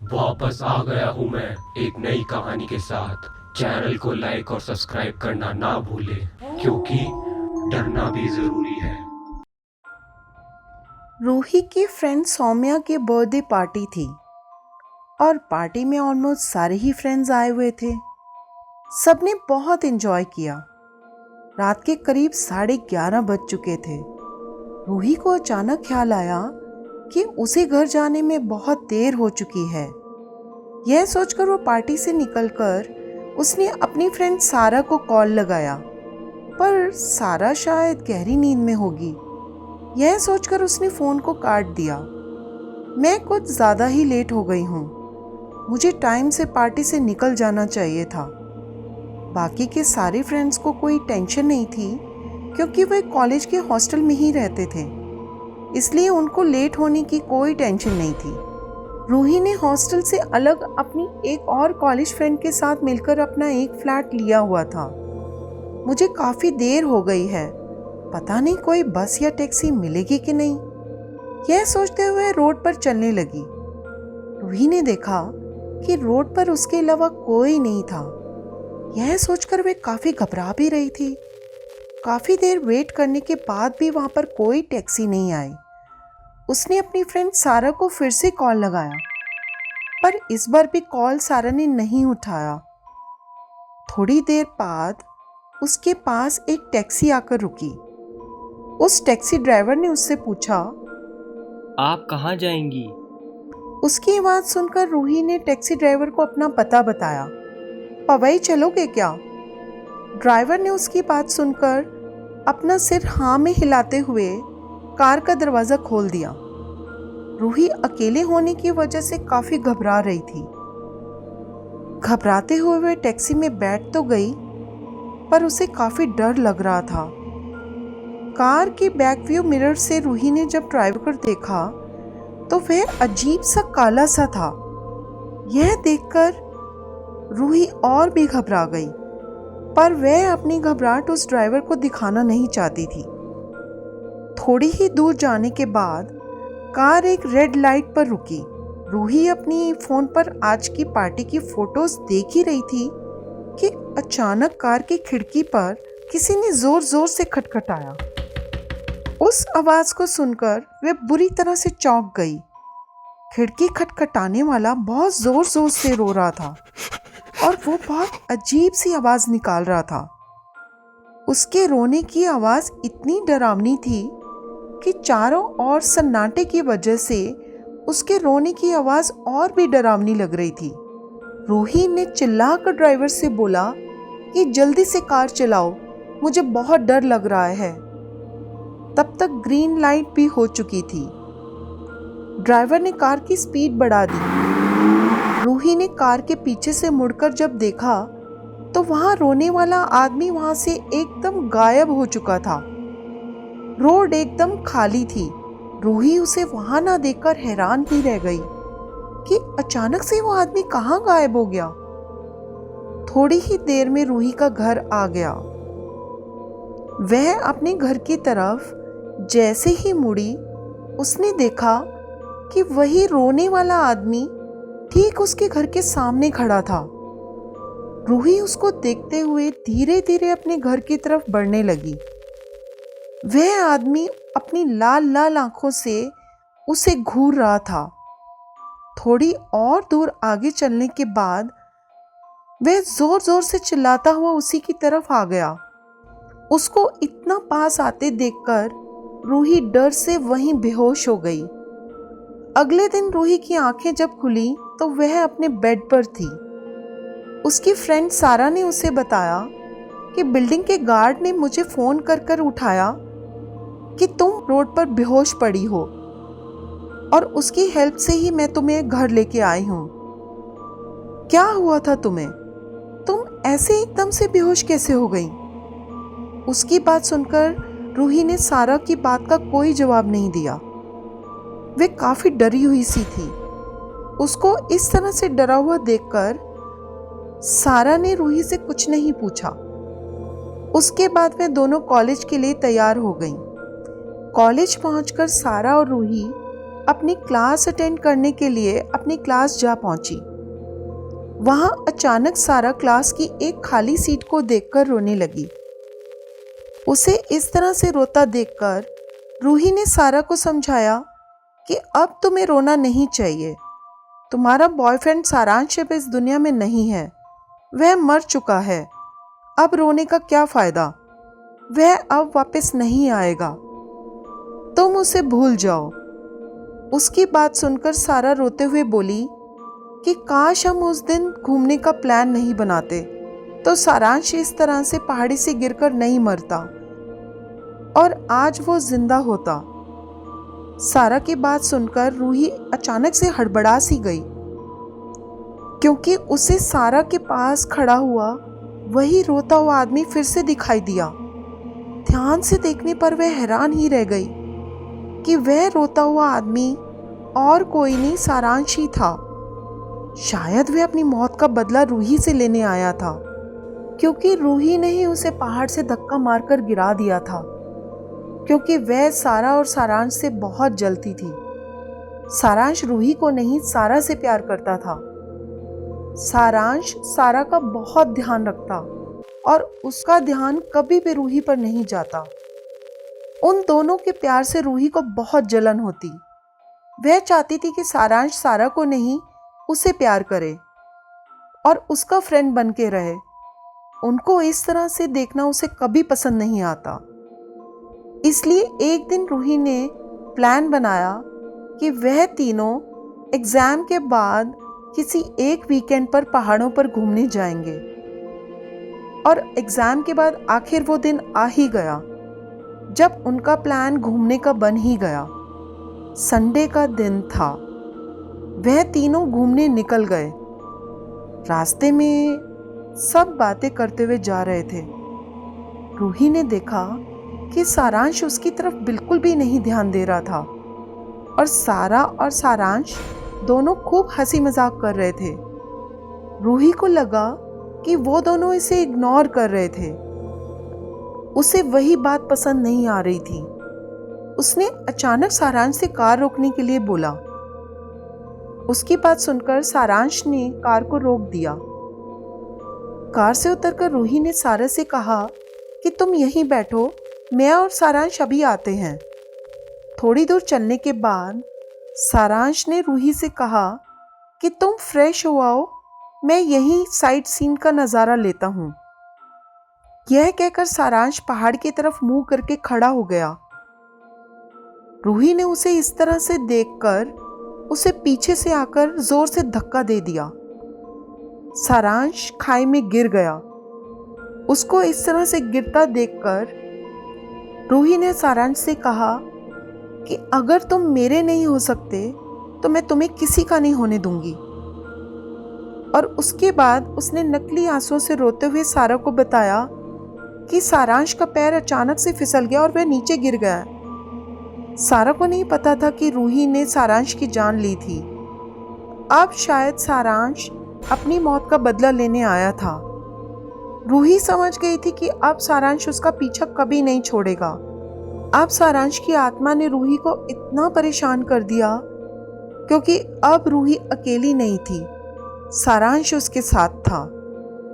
वापस आ गया हूँ मैं एक नई कहानी के साथ। चैनल को लाइक और सब्सक्राइब करना ना भूलें, क्योंकि डरना भी जरूरी है। रूही की फ्रेंड सौम्या की बर्थडे पार्टी थी और पार्टी में ऑलमोस्ट सारे ही फ्रेंड्स आए हुए थे। सबने बहुत एंजॉय किया। रात के करीब 11:30 बज चुके थे। रूही को अचानक ख्याल आया कि उसे घर जाने में बहुत देर हो चुकी है। यह सोचकर वो पार्टी से निकलकर उसने अपनी फ्रेंड सारा को कॉल लगाया, पर सारा शायद गहरी नींद में होगी। यह सोचकर उसने फ़ोन को काट दिया। मैं कुछ ज़्यादा ही लेट हो गई हूँ। मुझे टाइम से पार्टी से निकल जाना चाहिए था। बाकी के सारे फ्रेंड्स को कोई टेंशन नहीं थी, क्योंकि वे कॉलेज के हॉस्टल में ही रहते थे, इसलिए उनको लेट होने की कोई टेंशन नहीं थी। रूही ने हॉस्टल से अलग अपनी एक और कॉलेज फ्रेंड के साथ मिलकर अपना एक फ्लैट लिया हुआ था। मुझे काफ़ी देर हो गई है, पता नहीं कोई बस या टैक्सी मिलेगी कि नहीं। यह सोचते हुए रोड पर चलने लगी। रूही ने देखा कि रोड पर उसके अलावा कोई नहीं था। यह सोचकर वे काफ़ी घबरा भी रही थी। काफ़ी देर वेट करने के बाद भी वहाँ पर कोई टैक्सी नहीं आई। उसने अपनी फ्रेंड सारा को फिर से कॉल लगाया, पर इस बार भी कॉल सारा ने नहीं उठाया। थोड़ी देर बाद उसके पास एक टैक्सी आकर रुकी। उस टैक्सी ड्राइवर ने उससे पूछा, आप कहाँ जाएंगी? उसकी आवाज़ सुनकर रूही ने टैक्सी ड्राइवर को अपना पता बताया। पवई चलोगे क्या? ड्राइवर ने उसकी बात सुनकर अपना सिर हाँ में हिलाते हुए कार का दरवाज़ा खोल दिया। रूही अकेले होने की वजह से काफ़ी घबरा रही थी। घबराते हुए वह टैक्सी में बैठ तो गई, पर उसे काफ़ी डर लग रहा था। कार के बैक व्यू मिरर से रूही ने जब ड्राइवर को देखा तो वह अजीब सा काला सा था। यह देखकर रूही और भी घबरा गई, पर वह अपनी घबराहट उस ड्राइवर को दिखाना नहीं चाहती थी। थोड़ी ही दूर जाने के बाद कार एक रेड लाइट पर रुकी। रूही अपनी फ़ोन पर आज की पार्टी की फोटोज देख ही रही थी कि अचानक कार की खिड़की पर किसी ने ज़ोर ज़ोर से खटखटाया। उस आवाज़ को सुनकर वह बुरी तरह से चौंक गई। खिड़की खटखटाने वाला बहुत ज़ोर ज़ोर से रो रहा था और वो बहुत अजीब सी आवाज़ निकाल रहा था। उसके रोने की आवाज़ इतनी डरावनी थी कि चारों ओर सन्नाटे की वजह से उसके रोने की आवाज़ और भी डरावनी लग रही थी। रूही ने चिल्लाकर ड्राइवर से बोला कि जल्दी से कार चलाओ, मुझे बहुत डर लग रहा है। तब तक ग्रीन लाइट भी हो चुकी थी। ड्राइवर ने कार की स्पीड बढ़ा दी। रूही ने कार के पीछे से मुड़कर जब देखा तो वहां रोने वाला आदमी वहां से एकदम गायब हो चुका था। रोड एकदम खाली थी। रूही उसे वहां ना देखकर हैरान ही रह गई कि अचानक से वो आदमी कहाँ गायब हो गया। थोड़ी ही देर में रूही का घर आ गया। वह अपने घर की तरफ जैसे ही मुड़ी, उसने देखा कि वही रोने वाला आदमी ठीक उसके घर के सामने खड़ा था। रूही उसको देखते हुए धीरे धीरे अपने घर की तरफ बढ़ने लगी। वह आदमी अपनी लाल लाल आंखों से उसे घूर रहा था। थोड़ी और दूर आगे चलने के बाद वह जोर जोर से चिल्लाता हुआ उसी की तरफ आ गया। उसको इतना पास आते देखकर रूही डर से वहीं बेहोश हो गई। अगले दिन रूही की आंखें जब खुली तो वह अपने बेड पर थी। उसकी फ्रेंड सारा ने उसे बताया कि बिल्डिंग के गार्ड ने मुझे फ़ोन कर कर उठाया कि तुम रोड पर बेहोश पड़ी हो, और उसकी हेल्प से ही मैं तुम्हें घर लेके आई हूँ। क्या हुआ था तुम्हें? तुम ऐसे एकदम से बेहोश कैसे हो गई? उसकी बात सुनकर रूही ने सारा की बात का कोई जवाब नहीं दिया। वे काफ़ी डरी हुई सी थी। उसको इस तरह से डरा हुआ देखकर सारा ने रूही से कुछ नहीं पूछा। उसके बाद वे दोनों कॉलेज के लिए तैयार हो गईं। कॉलेज पहुंचकर सारा और रूही अपनी क्लास अटेंड करने के लिए अपनी क्लास जा पहुंची। वहां अचानक सारा क्लास की एक खाली सीट को देखकर रोने लगी। उसे इस तरह से रोता देखकर रूही ने सारा को समझाया कि अब तुम्हें रोना नहीं चाहिए। तुम्हारा बॉयफ्रेंड सारांश अब इस दुनिया में नहीं है, वह मर चुका है। अब रोने का क्या फायदा, वह अब वापस नहीं आएगा, तुम उसे भूल जाओ। उसकी बात सुनकर सारा रोते हुए बोली कि काश हम उस दिन घूमने का प्लान नहीं बनाते तो सारांश इस तरह से पहाड़ी से गिरकर नहीं मरता और आज वो जिंदा होता। सारा की बात सुनकर रूही अचानक से हड़बड़ा सी गई, क्योंकि उसे सारा के पास खड़ा हुआ वही रोता हुआ आदमी फिर से दिखाई दिया। ध्यान से देखने पर वह हैरान ही रह गई कि वह रोता हुआ आदमी और कोई नहीं सारांश ही था। शायद वह अपनी मौत का बदला रूही से लेने आया था, क्योंकि रूही ने ही उसे पहाड़ से धक्का मारकर गिरा दिया था, क्योंकि वह सारा और सारांश से बहुत जलती थी। सारांश रूही को नहीं सारा से प्यार करता था। सारांश सारा का बहुत ध्यान रखता और उसका ध्यान कभी भी रूही पर नहीं जाता। उन दोनों के प्यार से रूही को बहुत जलन होती। वह चाहती थी कि सारांश सारा को नहीं उसे प्यार करे और उसका फ्रेंड बन के रहे। उनको इस तरह से देखना उसे कभी पसंद नहीं आता। इसलिए एक दिन रूही ने प्लान बनाया कि वह तीनों एग्जाम के बाद किसी एक वीकेंड पर पहाड़ों पर घूमने जाएंगे। और एग्जाम के बाद आखिर वो दिन आ ही गया जब उनका प्लान घूमने का बन ही गया। संडे का दिन था। वह तीनों घूमने निकल गए। रास्ते में सब बातें करते हुए जा रहे थे। रूही ने देखा कि सारांश उसकी तरफ बिल्कुल भी नहीं ध्यान दे रहा था और सारा और सारांश दोनों खूब हंसी मजाक कर रहे थे। रूही को लगा कि वो दोनों इसे इग्नोर कर रहे थे। उसे वही बात पसंद नहीं आ रही थी। उसने अचानक सारांश से कार रोकने के लिए बोला। उसकी बात सुनकर सारांश ने कार को रोक दिया। कार से उतरकर रूही ने सारा से कहा कि तुम यहीं बैठो, मैं और सारांश अभी आते हैं। थोड़ी दूर चलने के बाद सारांश ने रूही से कहा कि तुम फ्रेश हो आओ, मैं यहीं साइट सीन का नज़ारा लेता हूँ। यह कहकर सारांश पहाड़ की तरफ मुंह करके खड़ा हो गया। रूही ने उसे इस तरह से देखकर उसे पीछे से आकर जोर से धक्का दे दिया। सारांश खाई में गिर गया। उसको इस तरह से गिरता देखकर रूही ने सारांश से कहा कि अगर तुम मेरे नहीं हो सकते तो मैं तुम्हें किसी का नहीं होने दूंगी। और उसके बाद उसने नकली आंसुओं से रोते हुए सारा को बताया कि सारांश का पैर अचानक से फिसल गया और वह नीचे गिर गया। सारा को नहीं पता था कि रूही ने सारांश की जान ली थी। अब शायद सारांश अपनी मौत का बदला लेने आया था। रूही समझ गई थी कि अब सारांश उसका पीछा कभी नहीं छोड़ेगा। अब सारांश की आत्मा ने रूही को इतना परेशान कर दिया क्योंकि अब रूही अकेली नहीं थी, सारांश उसके साथ था।